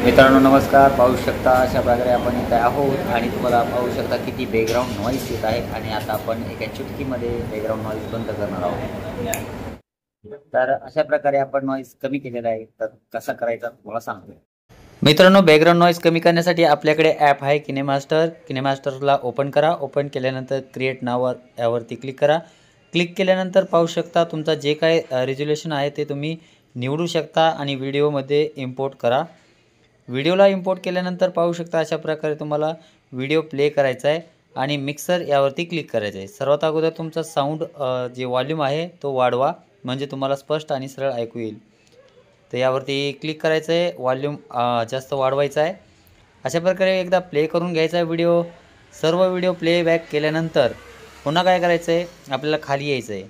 मित्रांनो नमस्कार, पाहू शकता अशा प्रकारे आपण इथे आहोत आणि तुम्हाला पाहू शकता किती बॅकग्राऊंड नॉईज येत आहे आणि आता आपण एका चुटकीमध्ये बॅकग्राऊंड नॉईज बंद करणार आहोत। तर अशा प्रकारे आपण नॉईज कमी केलेला आहे, तर कसा करायचा तुम्हाला सांगतो। मित्रांनो, बॅकग्राऊंड नॉईज कमी करण्यासाठी आपल्याकडे ॲप आहे किनेमास्टर। किनेमास्टरला ओपन करा। ओपन केल्यानंतर क्रिएट नावावर यावरती क्लिक करा। क्लिक केल्यानंतर पाहू शकता तुमचा जे काय रेझोल्यूशन आहे ते तुम्ही निवडू शकता आणि व्हिडिओमध्ये इम्पोर्ट करा। व्हिडिओला इम्पोर्ट केल्यानंतर पाहू शकता अशा प्रकारे तुम्हाला व्हिडिओ प्ले करायचा आहे आणि मिक्सर यावरती क्लिक करायचं आहे। सर्वात अगोदर तुमचा साऊंड जे व्हॉल्यूम आहे तो वाढवा, म्हणजे तुम्हाला स्पष्ट आणि सरळ ऐकू येईल। तर यावरती क्लिक करायचं आहे, व्हॉल्यूम जास्त वाढवायचा आहे। अशा प्रकारे एकदा प्ले करून घ्यायचा आहे व्हिडिओ। सर्व व्हिडिओ प्लेबॅक केल्यानंतर पुन्हा काय करायचं आहे, आपल्याला खाली यायचं आहे।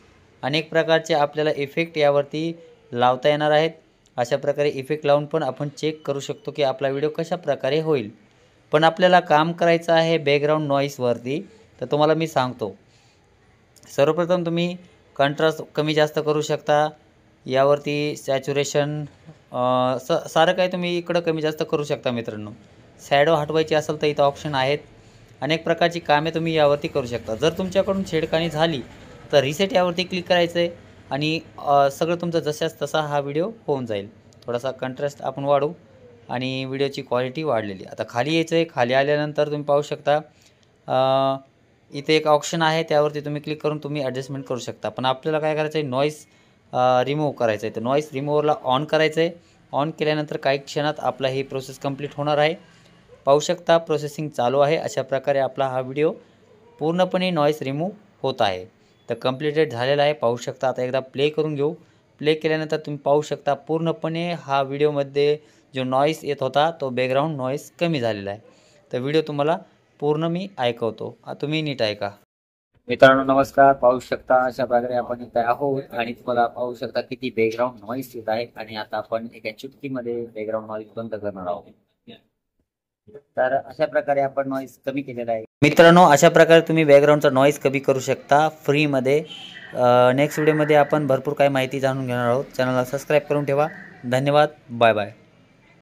अनेक प्रकारचे आपल्याला इफेक्ट यावरती लावता येणार आहेत। अशा प्रकारे इफेक्ट लावून पण आपण चेक करू शकतो की आपला व्हिडिओ कशा प्रकारे होईल। पण आपल्याला काम करायचं आहे बॅकग्राऊंड नॉईजवरती, तर तुम्हाला मी सांगतो। सर्वप्रथम तुम्ही कॉन्ट्रास्ट कमी जास्त करू शकता, यावरती सॅच्युरेशन सारं काही तुम्ही इकडं कमी जास्त करू शकता। मित्रांनो, शॅडो हटवायची असेल तर इथं ऑप्शन आहेत। अनेक प्रकारची कामे तुम्ही यावरती करू शकता। जर तुमच्याकडून छेडखानी झाली तर रिसेट यावरती क्लिक करायचं आहे आणि सगळं तुमचं जशास तसा हा व्हिडिओ होऊन जाईल। थोडासा कॉन्ट्रास्ट आपण वाढवू आणि व्हिडिओची क्वालिटी वाढलेली। आता खाली यायचं आहे। खाली आल्यानंतर तुम्ही पाहू शकता इथे एक ऑप्शन आहे, त्यावरती तुम्ही क्लिक करून तुम्ही ॲडजस्टमेंट करू शकता। पण आपल्याला काय करायचं आहे, नॉईज रिमूव्ह करायचं आहे। तर नॉईज रिमूव्हरला ऑन करायचं आहे। ऑन केल्यानंतर काही क्षणात आपला ही प्रोसेस कंप्लीट होणार आहे। पाहू शकता प्रोसेसिंग चालू आहे। अशा प्रकारे आपला हा व्हिडिओ पूर्णपणे नॉईज रिमूव्ह होत आहे। तर कंप्लीटेड झालेला आहे, पाहू शकता। आता एकदा प्ले करून घेऊ। प्ले केल्यानंतर तुम्ही पाहू शकता पूर्णपणे हा व्हिडिओमध्ये जो नॉईज येत होता तो बॅकग्राऊंड नॉईज कमी झालेला आहे। तर व्हिडिओ तुम्हाला पूर्ण मी ऐकवतो, तुम्ही नीट ऐका। मित्रांनो नमस्कार, पाहू शकता अशा प्रकारे आपण इथे आहोत आणि तुम्हाला पाहू शकता किती बॅकग्राऊंड नॉईज येत आहे आणि आता आपण एका चुटकीमध्ये बॅकग्राऊंड नॉईज बंद करणार आहोत। तर अशा प्रकारे आपण नॉईज कमी केलेला आहे। मित्रांनो, अशा प्रकारे तुम्ही बॅकग्राऊंडचा नॉईज कमी करू शकता फ्रीमध्ये। नेक्स्ट व्हिडिओमध्ये आपण भरपूर काही माहिती जाणून घेणार आहोत। चॅनलला सबस्क्राईब करून ठेवा। धन्यवाद, बाय बाय।